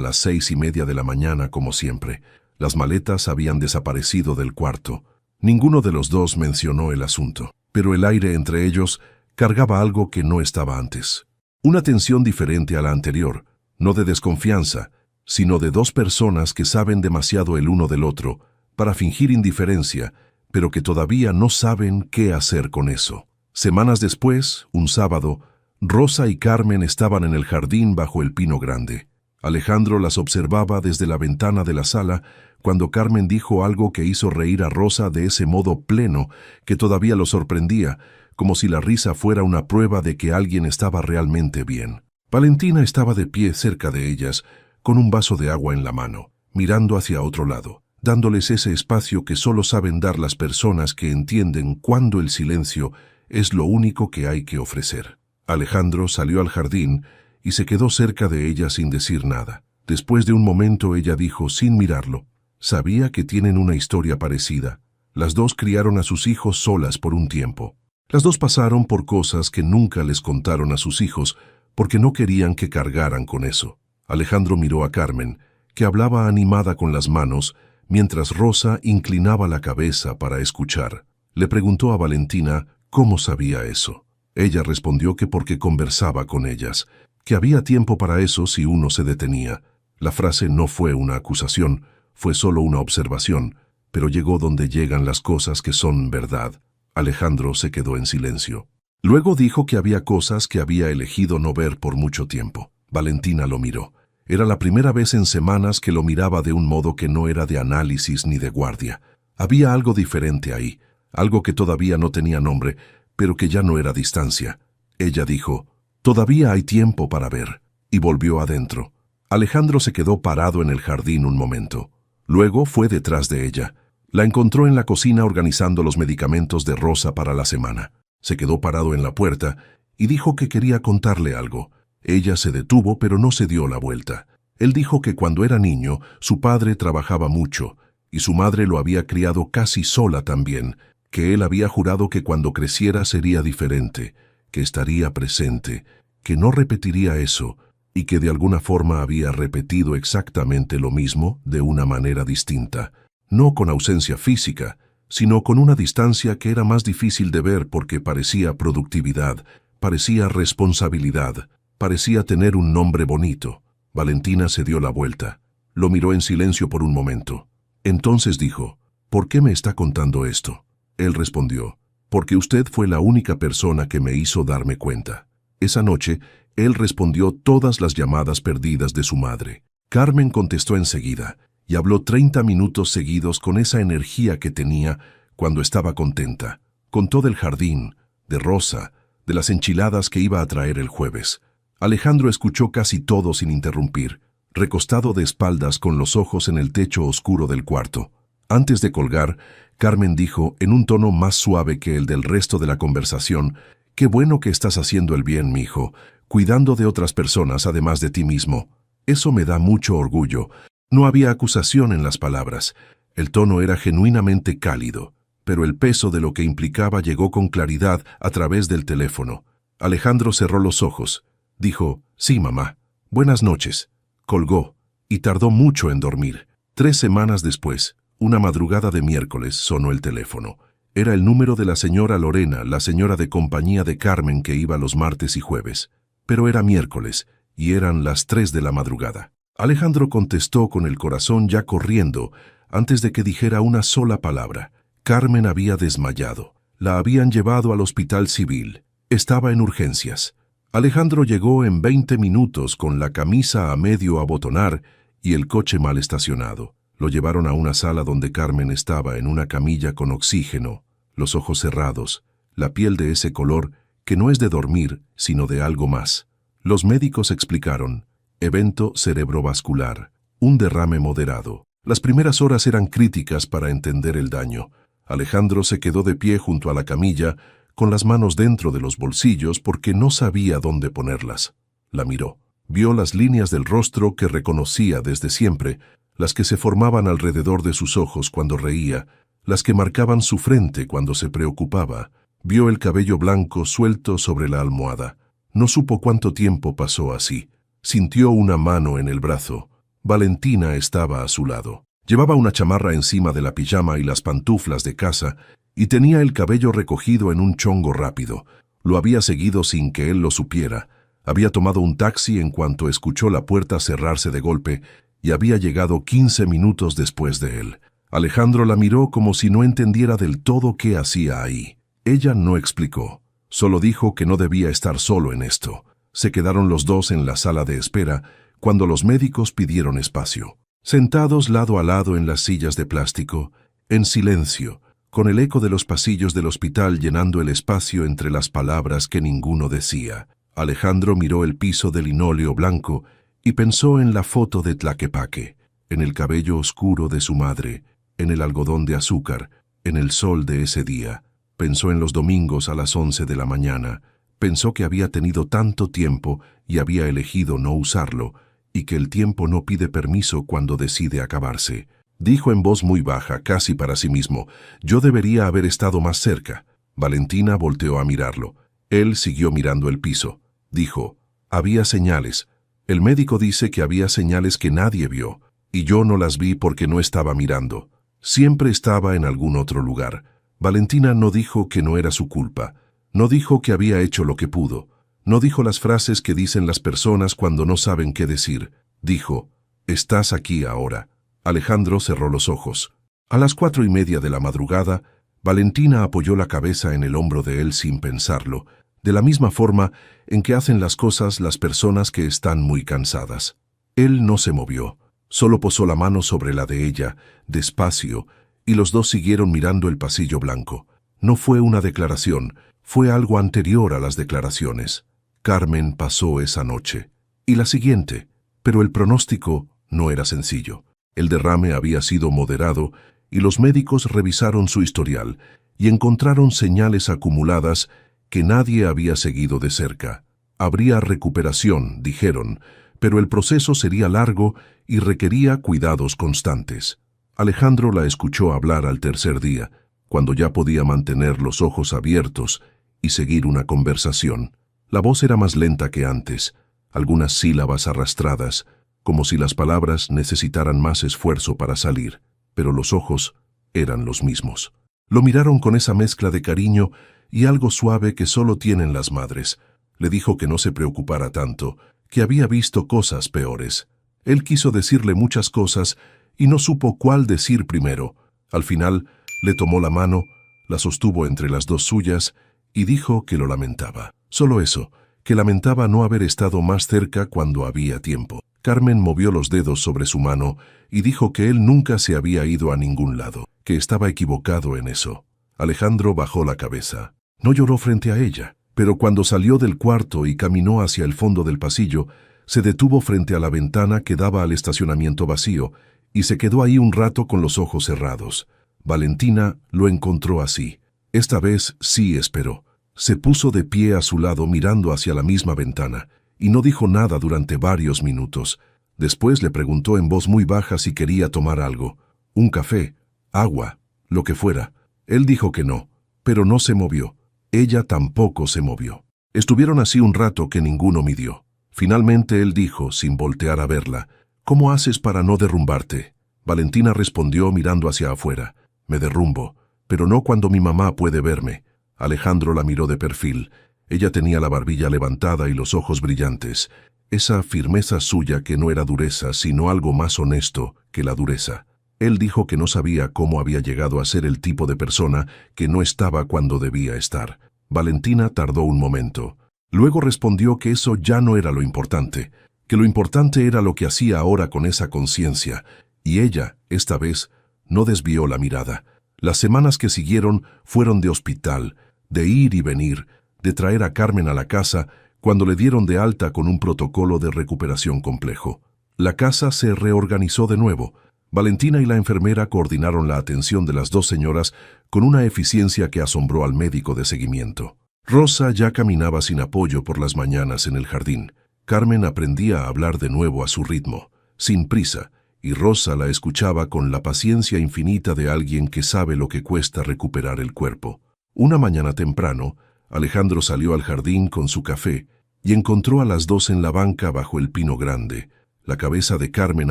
las 6:30 de la mañana como siempre. Las maletas habían desaparecido del cuarto. Ninguno de los dos mencionó el asunto, pero el aire entre ellos cargaba algo que no estaba antes. Una tensión diferente a la anterior, no de desconfianza, sino de dos personas que saben demasiado el uno del otro para fingir indiferencia, pero que todavía no saben qué hacer con eso. Semanas después, un sábado, Rosa y Carmen estaban en el jardín bajo el pino grande. Alejandro las observaba desde la ventana de la sala cuando Carmen dijo algo que hizo reír a Rosa de ese modo pleno que todavía lo sorprendía, como si la risa fuera una prueba de que alguien estaba realmente bien. Valentina estaba de pie cerca de ellas, con un vaso de agua en la mano, mirando hacia otro lado, dándoles ese espacio que solo saben dar las personas que entienden cuándo el silencio es lo único que hay que ofrecer. Alejandro salió al jardín y se quedó cerca de ella sin decir nada. Después de un momento ella dijo sin mirarlo: «Sabía que tienen una historia parecida. Las dos criaron a sus hijos solas por un tiempo. Las dos pasaron por cosas que nunca les contaron a sus hijos porque no querían que cargaran con eso». Alejandro miró a Carmen, que hablaba animada con las manos, mientras Rosa inclinaba la cabeza para escuchar. Le preguntó a Valentina cómo sabía eso. Ella respondió que porque conversaba con ellas, que había tiempo para eso si uno se detenía. La frase no fue una acusación, fue solo una observación, pero llegó donde llegan las cosas que son verdad. Alejandro se quedó en silencio. Luego dijo que había cosas que había elegido no ver por mucho tiempo. Valentina lo miró. Era la primera vez en semanas que lo miraba de un modo que no era de análisis ni de guardia. Había algo diferente ahí, algo que todavía no tenía nombre, pero que ya no era distancia. Ella dijo: «Todavía hay tiempo para ver», y volvió adentro. Alejandro se quedó parado en el jardín un momento. Luego fue detrás de ella. La encontró en la cocina organizando los medicamentos de Rosa para la semana. Se quedó parado en la puerta y dijo que quería contarle algo. Ella se detuvo, pero no se dio la vuelta. Él dijo que cuando era niño, su padre trabajaba mucho, y su madre lo había criado casi sola también, que él había jurado que cuando creciera sería diferente, que estaría presente, que no repetiría eso, y que de alguna forma había repetido exactamente lo mismo de una manera distinta, no con ausencia física, sino con una distancia que era más difícil de ver porque parecía productividad, parecía responsabilidad, parecía tener un nombre bonito. Valentina se dio la vuelta. Lo miró en silencio por un momento. Entonces dijo: «¿Por qué me está contando esto?». Él respondió: «Porque usted fue la única persona que me hizo darme cuenta». Esa noche, él respondió todas las llamadas perdidas de su madre. Carmen contestó enseguida y habló 30 minutos seguidos con esa energía que tenía cuando estaba contenta. Contó del jardín, de Rosa, de las enchiladas que iba a traer el jueves. Alejandro escuchó casi todo sin interrumpir, recostado de espaldas con los ojos en el techo oscuro del cuarto. Antes de colgar, Carmen dijo, en un tono más suave que el del resto de la conversación: «Qué bueno que estás haciendo el bien, mijo, cuidando de otras personas además de ti mismo. Eso me da mucho orgullo». No había acusación en las palabras. El tono era genuinamente cálido, pero el peso de lo que implicaba llegó con claridad a través del teléfono. Alejandro cerró los ojos. Dijo: «Sí, mamá. Buenas noches». Colgó, y tardó mucho en dormir. 3 semanas después, una madrugada de miércoles, sonó el teléfono. Era el número de la señora Lorena, la señora de compañía de Carmen que iba los martes y jueves. Pero era miércoles, y eran las 3 de la madrugada. Alejandro contestó con el corazón ya corriendo, antes de que dijera una sola palabra. Carmen había desmayado. La habían llevado al hospital civil. Estaba en urgencias. Alejandro llegó en 20 minutos con la camisa a medio abotonar y el coche mal estacionado. Lo llevaron a una sala donde Carmen estaba en una camilla con oxígeno, los ojos cerrados, la piel de ese color que no es de dormir, sino de algo más. Los médicos explicaron: evento cerebrovascular, un derrame moderado. Las primeras horas eran críticas para entender el daño. Alejandro se quedó de pie junto a la camilla, con las manos dentro de los bolsillos porque no sabía dónde ponerlas. La miró. Vio las líneas del rostro que reconocía desde siempre, las que se formaban alrededor de sus ojos cuando reía, las que marcaban su frente cuando se preocupaba. Vio el cabello blanco suelto sobre la almohada. No supo cuánto tiempo pasó así. Sintió una mano en el brazo. Valentina estaba a su lado. Llevaba una chamarra encima de la pijama y las pantuflas de casa, y tenía el cabello recogido en un chongo rápido. Lo había seguido sin que él lo supiera. Había tomado un taxi en cuanto escuchó la puerta cerrarse de golpe, y había llegado 15 minutos después de él. Alejandro la miró como si no entendiera del todo qué hacía ahí. Ella no explicó. Solo dijo que no debía estar solo en esto. Se quedaron los dos en la sala de espera cuando los médicos pidieron espacio. Sentados lado a lado en las sillas de plástico, en silencio, con el eco de los pasillos del hospital llenando el espacio entre las palabras que ninguno decía. Alejandro miró el piso de linóleo blanco y pensó en la foto de Tlaquepaque, en el cabello oscuro de su madre, en el algodón de azúcar, en el sol de ese día. Pensó en los domingos a las 11 de la mañana. Pensó que había tenido tanto tiempo y había elegido no usarlo, y que el tiempo no pide permiso cuando decide acabarse. Dijo en voz muy baja, casi para sí mismo, «Yo debería haber estado más cerca». Valentina volteó a mirarlo. Él siguió mirando el piso. Dijo, «Había señales. El médico dice que había señales que nadie vio, y yo no las vi porque no estaba mirando. Siempre estaba en algún otro lugar». Valentina no dijo que no era su culpa. No dijo que había hecho lo que pudo. No dijo las frases que dicen las personas cuando no saben qué decir. Dijo, «Estás aquí ahora». Alejandro cerró los ojos. A las 4:30 de la madrugada, Valentina apoyó la cabeza en el hombro de él sin pensarlo, de la misma forma en que hacen las cosas las personas que están muy cansadas. Él no se movió, solo posó la mano sobre la de ella, despacio, y los dos siguieron mirando el pasillo blanco. No fue una declaración, fue algo anterior a las declaraciones. Carmen pasó esa noche, y la siguiente, pero el pronóstico no era sencillo. El derrame había sido moderado, y los médicos revisaron su historial, y encontraron señales acumuladas que nadie había seguido de cerca. Habría recuperación, dijeron, pero el proceso sería largo y requería cuidados constantes. Alejandro la escuchó hablar al tercer día, cuando ya podía mantener los ojos abiertos y seguir una conversación. La voz era más lenta que antes, algunas sílabas arrastradas, como si las palabras necesitaran más esfuerzo para salir, pero los ojos eran los mismos. Lo miraron con esa mezcla de cariño y algo suave que solo tienen las madres. Le dijo que no se preocupara tanto, que había visto cosas peores. Él quiso decirle muchas cosas y no supo cuál decir primero. Al final, le tomó la mano, la sostuvo entre las dos suyas y dijo que lo lamentaba. Solo eso, que lamentaba no haber estado más cerca cuando había tiempo. Carmen movió los dedos sobre su mano y dijo que él nunca se había ido a ningún lado, que estaba equivocado en eso. Alejandro bajó la cabeza. No lloró frente a ella, pero cuando salió del cuarto y caminó hacia el fondo del pasillo, se detuvo frente a la ventana que daba al estacionamiento vacío y se quedó ahí un rato con los ojos cerrados. Valentina lo encontró así. Esta vez sí esperó. Se puso de pie a su lado mirando hacia la misma ventana y no dijo nada durante varios minutos. Después le preguntó en voz muy baja si quería tomar algo, un café, agua, lo que fuera. Él dijo que no, pero no se movió. Ella tampoco se movió. Estuvieron así un rato que ninguno midió. Finalmente él dijo, sin voltear a verla, «¿Cómo haces para no derrumbarte?» Valentina respondió mirando hacia afuera, «Me derrumbo, pero no cuando mi mamá puede verme». Alejandro la miró de perfil. Ella tenía la barbilla levantada y los ojos brillantes. Esa firmeza suya que no era dureza, sino algo más honesto que la dureza. Él dijo que no sabía cómo había llegado a ser el tipo de persona que no estaba cuando debía estar. Valentina tardó un momento. Luego respondió que eso ya no era lo importante, que lo importante era lo que hacía ahora con esa conciencia, y ella, esta vez, no desvió la mirada. Las semanas que siguieron fueron de hospital, de ir y venir, de traer a Carmen a la casa cuando le dieron de alta con un protocolo de recuperación complejo. La casa se reorganizó de nuevo. Valentina y la enfermera coordinaron la atención de las dos señoras con una eficiencia que asombró al médico de seguimiento. Rosa ya caminaba sin apoyo por las mañanas en el jardín. Carmen aprendía a hablar de nuevo a su ritmo, sin prisa, y Rosa la escuchaba con la paciencia infinita de alguien que sabe lo que cuesta recuperar el cuerpo. Una mañana temprano, Alejandro salió al jardín con su café y encontró a las dos en la banca bajo el pino grande, la cabeza de Carmen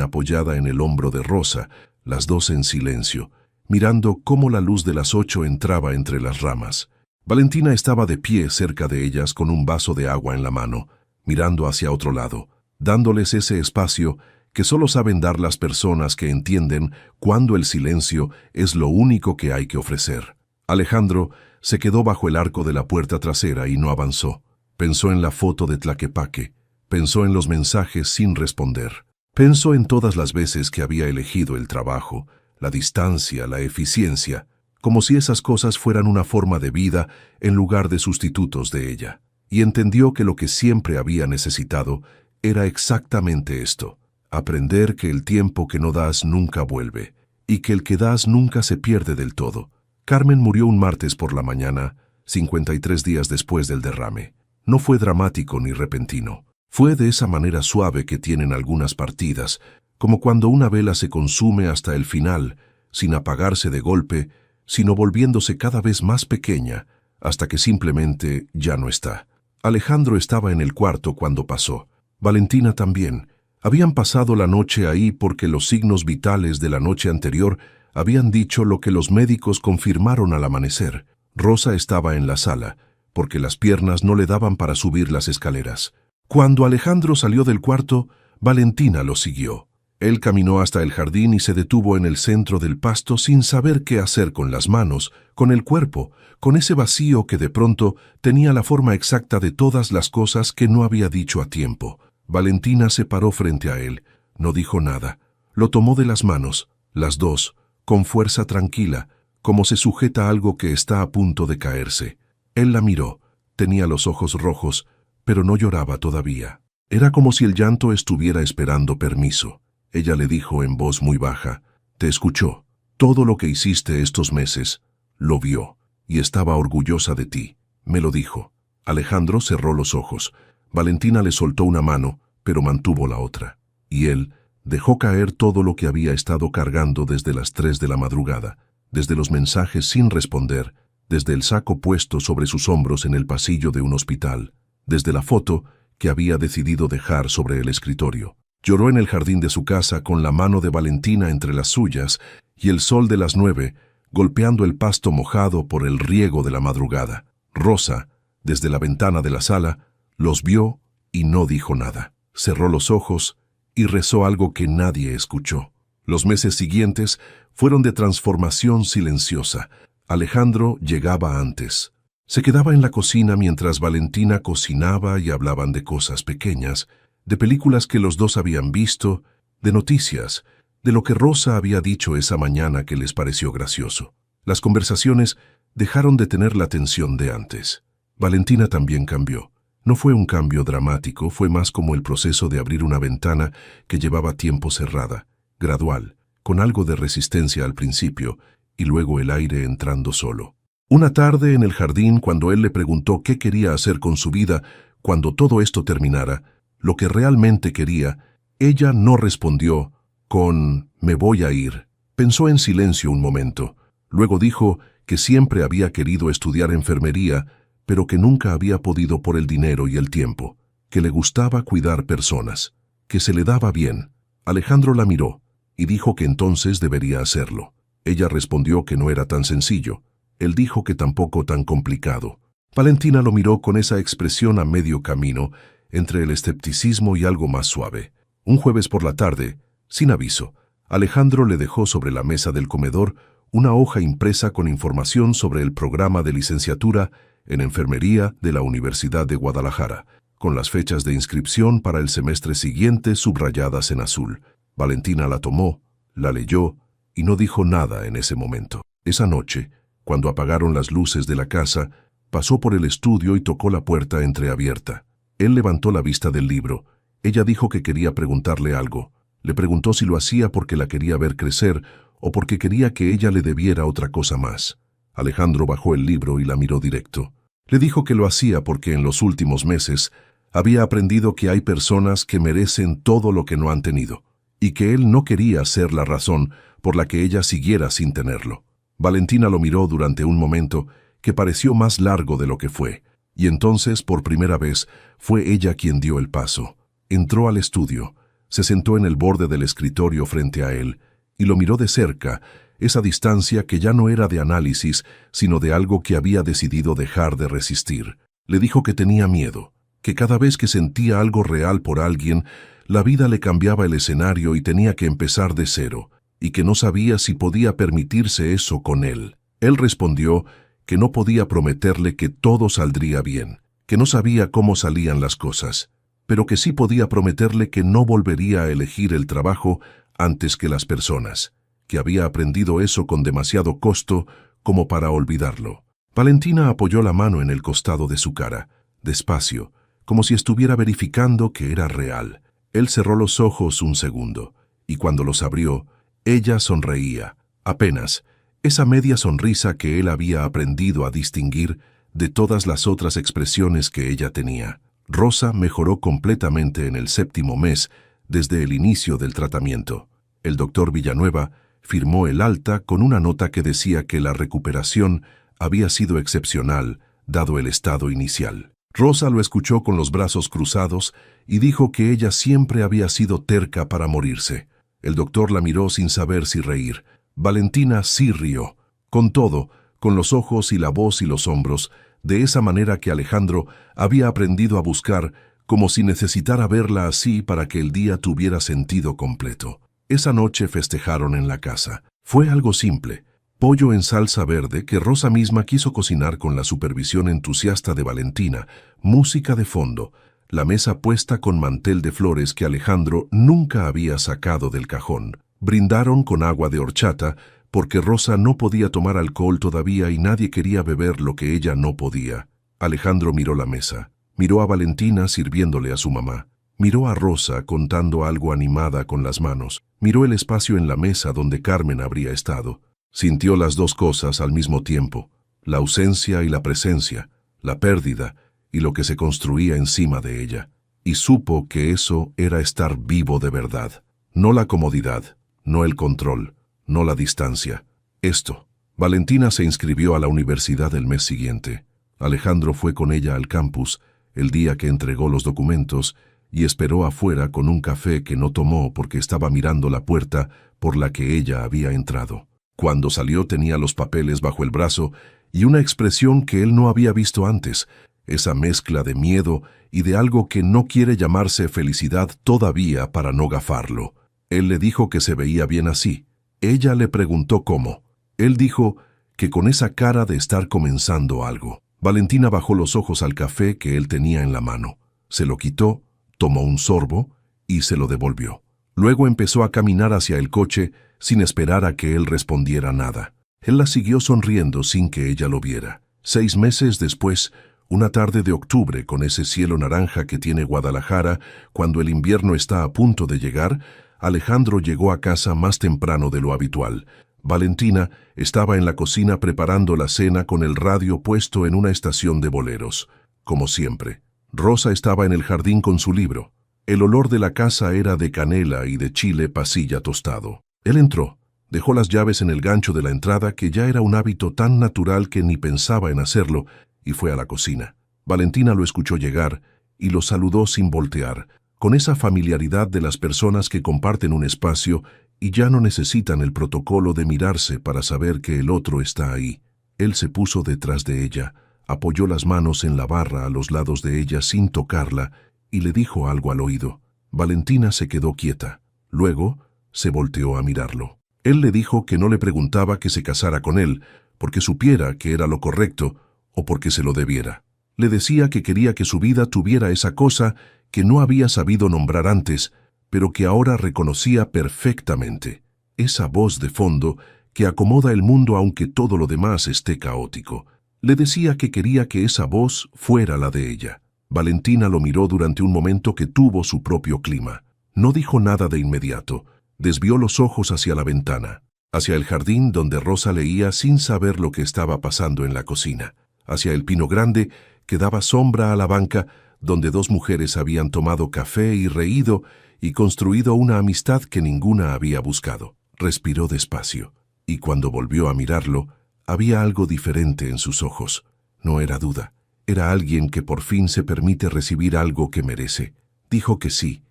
apoyada en el hombro de Rosa, las dos en silencio, mirando cómo la luz de las 8 entraba entre las ramas. Valentina estaba de pie cerca de ellas con un vaso de agua en la mano, mirando hacia otro lado, dándoles ese espacio que solo saben dar las personas que entienden cuándo el silencio es lo único que hay que ofrecer. Alejandro se quedó bajo el arco de la puerta trasera y no avanzó. Pensó en la foto de Tlaquepaque, pensó en los mensajes sin responder. Pensó en todas las veces que había elegido el trabajo, la distancia, la eficiencia, como si esas cosas fueran una forma de vida en lugar de sustitutos de ella. Y entendió que lo que siempre había necesitado era exactamente esto: aprender que el tiempo que no das nunca vuelve, y que el que das nunca se pierde del todo. Carmen murió un martes por la mañana, 53 días después del derrame. No fue dramático ni repentino. Fue de esa manera suave que tienen algunas partidas, como cuando una vela se consume hasta el final, sin apagarse de golpe, sino volviéndose cada vez más pequeña, hasta que simplemente ya no está. Alejandro estaba en el cuarto cuando pasó. Valentina también. Habían pasado la noche ahí porque los signos vitales de la noche anterior habían dicho lo que los médicos confirmaron al amanecer. Rosa estaba en la sala, porque las piernas no le daban para subir las escaleras. Cuando Alejandro salió del cuarto, Valentina lo siguió. Él caminó hasta el jardín y se detuvo en el centro del pasto sin saber qué hacer con las manos, con el cuerpo, con ese vacío que de pronto tenía la forma exacta de todas las cosas que no había dicho a tiempo. Valentina se paró frente a él, no dijo nada. Lo tomó de las manos, las dos, con fuerza tranquila, como se sujeta algo que está a punto de caerse. Él la miró, tenía los ojos rojos, pero no lloraba todavía. Era como si el llanto estuviera esperando permiso. Ella le dijo en voz muy baja: «Te escuchó. Todo lo que hiciste estos meses, lo vio, y estaba orgullosa de ti. Me lo dijo». Alejandro cerró los ojos. Valentina le soltó una mano, pero mantuvo la otra. Y él dejó caer todo lo que había estado cargando desde las 3 de la madrugada, desde los mensajes sin responder, desde el saco puesto sobre sus hombros en el pasillo de un hospital, desde la foto que había decidido dejar sobre el escritorio. Lloró en el jardín de su casa con la mano de Valentina entre las suyas y el sol de las 9 golpeando el pasto mojado por el riego de la madrugada. Rosa, desde la ventana de la sala, los vio y no dijo nada. Cerró los ojos y rezó algo que nadie escuchó. Los meses siguientes fueron de transformación silenciosa. Alejandro llegaba antes. Se quedaba en la cocina mientras Valentina cocinaba y hablaban de cosas pequeñas, de películas que los dos habían visto, de noticias, de lo que Rosa había dicho esa mañana que les pareció gracioso. Las conversaciones dejaron de tener la tensión de antes. Valentina también cambió. No fue un cambio dramático, fue más como el proceso de abrir una ventana que llevaba tiempo cerrada, gradual, con algo de resistencia al principio, y luego el aire entrando solo. Una tarde en el jardín, cuando él le preguntó qué quería hacer con su vida cuando todo esto terminara, lo que realmente quería, ella no respondió con «me voy a ir». Pensó en silencio un momento. Luego dijo que siempre había querido estudiar enfermería, pero que nunca había podido por el dinero y el tiempo, que le gustaba cuidar personas, que se le daba bien. Alejandro la miró y dijo que entonces debería hacerlo. Ella respondió que no era tan sencillo. Él dijo que tampoco tan complicado. Valentina lo miró con esa expresión a medio camino, entre el escepticismo y algo más suave. Un jueves por la tarde, sin aviso, Alejandro le dejó sobre la mesa del comedor una hoja impresa con información sobre el programa de licenciatura en enfermería de la Universidad de Guadalajara, con las fechas de inscripción para el semestre siguiente subrayadas en azul. Valentina la tomó, la leyó y no dijo nada en ese momento. Esa noche, cuando apagaron las luces de la casa, pasó por el estudio y tocó la puerta entreabierta. Él levantó la vista del libro Ella dijo que quería preguntarle algo. Le preguntó si lo hacía porque la quería ver crecer o porque quería que ella le debiera otra cosa más. Alejandro bajó el libro y la miró directo. Le dijo que lo hacía porque en los últimos meses había aprendido que hay personas que merecen todo lo que no han tenido, y que él no quería ser la razón por la que ella siguiera sin tenerlo. Valentina lo miró durante un momento que pareció más largo de lo que fue, y entonces, por primera vez, fue ella quien dio el paso. Entró al estudio, se sentó en el borde del escritorio frente a él, y lo miró de cerca, esa distancia que ya no era de análisis, sino de algo que había decidido dejar de resistir. Le dijo que tenía miedo, que cada vez que sentía algo real por alguien, la vida le cambiaba el escenario y tenía que empezar de cero, y que no sabía si podía permitirse eso con él. Él respondió que no podía prometerle que todo saldría bien, que no sabía cómo salían las cosas, pero que sí podía prometerle que no volvería a elegir el trabajo antes que las personas, que había aprendido eso con demasiado costo como para olvidarlo. Valentina apoyó la mano en el costado de su cara, despacio, como si estuviera verificando que era real. Él cerró los ojos un segundo, y cuando los abrió, ella sonreía, apenas, esa media sonrisa que él había aprendido a distinguir de todas las otras expresiones que ella tenía. Rosa mejoró completamente en el 7º mes desde el inicio del tratamiento. El doctor Villanueva firmó el alta con una nota que decía que la recuperación había sido excepcional, dado el estado inicial. Rosa lo escuchó con los brazos cruzados y dijo que ella siempre había sido terca para morirse. El doctor la miró sin saber si reír. Valentina sí rió, con todo, con los ojos y la voz y los hombros, de esa manera que Alejandro había aprendido a buscar, como si necesitara verla así para que el día tuviera sentido completo. Esa noche festejaron en la casa. Fue algo simple, pollo en salsa verde que Rosa misma quiso cocinar con la supervisión entusiasta de Valentina, música de fondo, la mesa puesta con mantel de flores que Alejandro nunca había sacado del cajón. Brindaron con agua de horchata, porque Rosa no podía tomar alcohol todavía y nadie quería beber lo que ella no podía. Alejandro miró la mesa, miró a Valentina sirviéndole a su mamá, miró a Rosa contando algo animada con las manos, miró el espacio en la mesa donde Carmen habría estado. Sintió las dos cosas al mismo tiempo, la ausencia y la presencia, la pérdida y lo que se construía encima de ella, y supo que eso era estar vivo de verdad, no la comodidad, no el control, no la distancia. Esto. Valentina se inscribió a la universidad el mes siguiente. Alejandro fue con ella al campus el día que entregó los documentos y esperó afuera con un café que no tomó porque estaba mirando la puerta por la que ella había entrado. Cuando salió tenía los papeles bajo el brazo y una expresión que él no había visto antes, esa mezcla de miedo y de algo que no quiere llamarse felicidad todavía para no gafarlo. Él le dijo que se veía bien así. Ella le preguntó cómo. Él dijo que con esa cara de estar comenzando algo. Valentina bajó los ojos al café que él tenía en la mano. Se lo quitó, tomó un sorbo y se lo devolvió. Luego empezó a caminar hacia el coche sin esperar a que él respondiera nada. Él la siguió sonriendo sin que ella lo viera. 6 meses después, una tarde de octubre con ese cielo naranja que tiene Guadalajara cuando el invierno está a punto de llegar, Alejandro llegó a casa más temprano de lo habitual. Valentina estaba en la cocina preparando la cena con el radio puesto en una estación de boleros. Como siempre, Rosa estaba en el jardín con su libro. El olor de la casa era de canela y de chile pasilla tostado. Él entró, dejó las llaves en el gancho de la entrada, que ya era un hábito tan natural que ni pensaba en hacerlo, y fue a la cocina. Valentina lo escuchó llegar y lo saludó sin voltear, con esa familiaridad de las personas que comparten un espacio y ya no necesitan el protocolo de mirarse para saber que el otro está ahí. Él se puso detrás de ella, apoyó las manos en la barra a los lados de ella sin tocarla y le dijo algo al oído. Valentina se quedó quieta. Luego se volteó a mirarlo. Él le dijo que no le preguntaba que se casara con él, porque supiera que era lo correcto o porque se lo debiera. Le decía que quería que su vida tuviera esa cosa que no había sabido nombrar antes, pero que ahora reconocía perfectamente. Esa voz de fondo que acomoda el mundo aunque todo lo demás esté caótico. Le decía que quería que esa voz fuera la de ella. Valentina lo miró durante un momento que tuvo su propio clima. No dijo nada de inmediato. Desvió los ojos hacia la ventana, hacia el jardín donde Rosa leía sin saber lo que estaba pasando en la cocina, hacia el pino grande que daba sombra a la banca donde dos mujeres habían tomado café y reído y construido una amistad que ninguna había buscado. Respiró despacio, y cuando volvió a mirarlo, había algo diferente en sus ojos. No era duda, era alguien que por fin se permite recibir algo que merece. Dijo que sí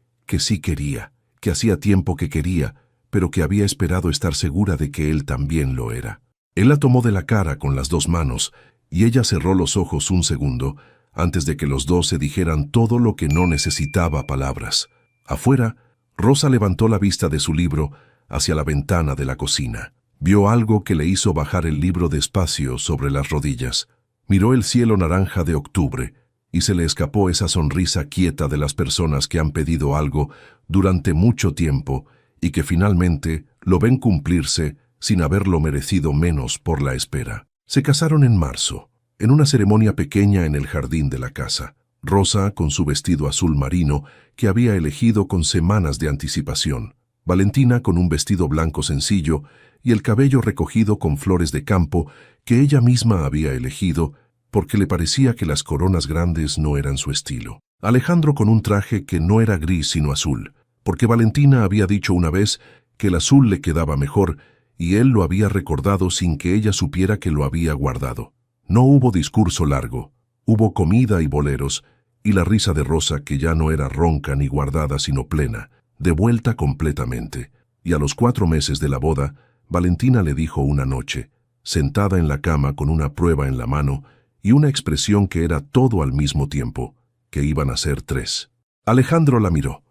quería, que hacía tiempo que quería, pero que había esperado estar segura de que él también lo era. Él la tomó de la cara con las dos manos, y ella cerró los ojos un segundo, antes de que los dos se dijeran todo lo que no necesitaba palabras. Afuera, Rosa levantó la vista de su libro hacia la ventana de la cocina. Vio algo que le hizo bajar el libro despacio sobre las rodillas. Miró el cielo naranja de octubre, y se le escapó esa sonrisa quieta de las personas que han pedido algo durante mucho tiempo y que finalmente lo ven cumplirse sin haberlo merecido menos por la espera. Se casaron en marzo, en una ceremonia pequeña en el jardín de la casa. Rosa con su vestido azul marino que había elegido con semanas de anticipación. Valentina con un vestido blanco sencillo y el cabello recogido con flores de campo que ella misma había elegido porque le parecía que las coronas grandes no eran su estilo. Alejandro con un traje que no era gris sino azul, porque Valentina había dicho una vez que el azul le quedaba mejor y él lo había recordado sin que ella supiera que lo había guardado. No hubo discurso largo, hubo comida y boleros, y la risa de Rosa que ya no era ronca ni guardada sino plena, de vuelta completamente. Y a los 4 meses de la boda, Valentina le dijo una noche, sentada en la cama con una prueba en la mano y una expresión que era todo al mismo tiempo, que iban a ser 3. Alejandro la miró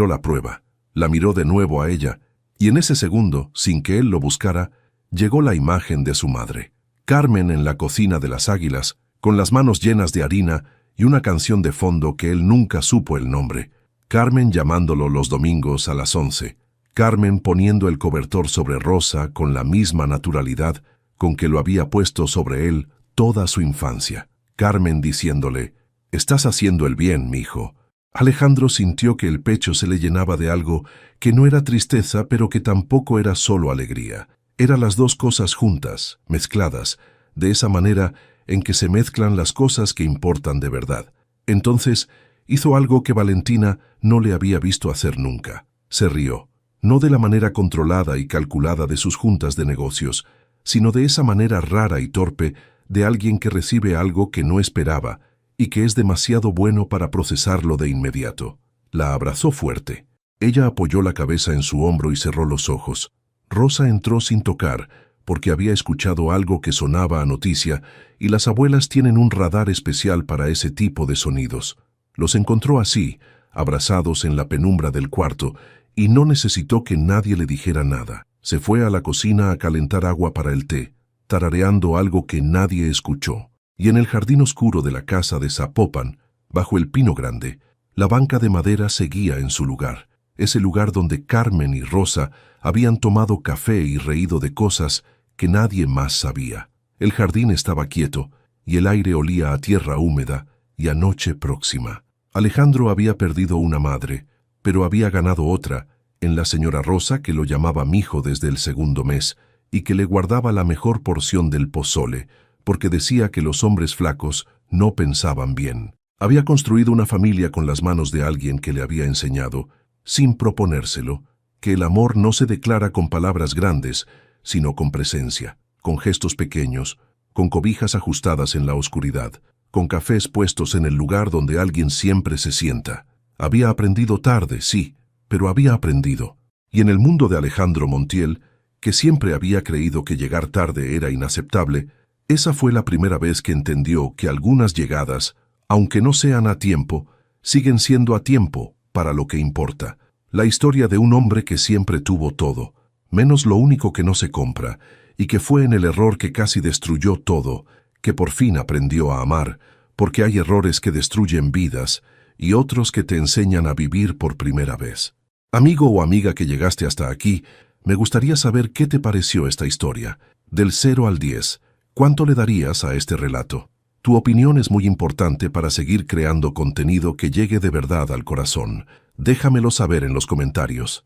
la prueba, la miró de nuevo a ella, y en ese segundo, sin que él lo buscara, llegó la imagen de su madre. Carmen en la cocina de las Águilas, con las manos llenas de harina y una canción de fondo que él nunca supo el nombre. Carmen llamándolo los domingos a las 11. Carmen poniendo el cobertor sobre Rosa con la misma naturalidad con que lo había puesto sobre él toda su infancia. Carmen diciéndole, «Estás haciendo el bien, mijo». Alejandro sintió que el pecho se le llenaba de algo que no era tristeza, pero que tampoco era solo alegría. Eran las dos cosas juntas, mezcladas, de esa manera en que se mezclan las cosas que importan de verdad. Entonces, hizo algo que Valentina no le había visto hacer nunca. Se rió, no de la manera controlada y calculada de sus juntas de negocios, sino de esa manera rara y torpe de alguien que recibe algo que no esperaba y que es demasiado bueno para procesarlo de inmediato. La abrazó fuerte. Ella apoyó la cabeza en su hombro y cerró los ojos. Rosa entró sin tocar, porque había escuchado algo que sonaba a noticia, y las abuelas tienen un radar especial para ese tipo de sonidos. Los encontró así, abrazados en la penumbra del cuarto, y no necesitó que nadie le dijera nada. Se fue a la cocina a calentar agua para el té, tarareando algo que nadie escuchó. Y en el jardín oscuro de la casa de Zapopan, bajo el pino grande, la banca de madera seguía en su lugar, ese lugar donde Carmen y Rosa habían tomado café y reído de cosas que nadie más sabía. El jardín estaba quieto, y el aire olía a tierra húmeda y a noche próxima. Alejandro había perdido una madre, pero había ganado otra, en la señora Rosa, que lo llamaba mijo desde el segundo mes, y que le guardaba la mejor porción del pozole, porque decía que los hombres flacos no pensaban bien. Había construido una familia con las manos de alguien que le había enseñado, sin proponérselo, que el amor no se declara con palabras grandes, sino con presencia, con gestos pequeños, con cobijas ajustadas en la oscuridad, con cafés puestos en el lugar donde alguien siempre se sienta. Había aprendido tarde, sí, pero había aprendido. Y en el mundo de Alejandro Montiel, que siempre había creído que llegar tarde era inaceptable, esa fue la primera vez que entendió que algunas llegadas, aunque no sean a tiempo, siguen siendo a tiempo para lo que importa. La historia de un hombre que siempre tuvo todo, menos lo único que no se compra, y que fue en el error que casi destruyó todo, que por fin aprendió a amar, porque hay errores que destruyen vidas y otros que te enseñan a vivir por primera vez. Amigo o amiga que llegaste hasta aquí, me gustaría saber qué te pareció esta historia. Del 0 al 10, ¿cuánto le darías a este relato? Tu opinión es muy importante para seguir creando contenido que llegue de verdad al corazón. Déjamelo saber en los comentarios.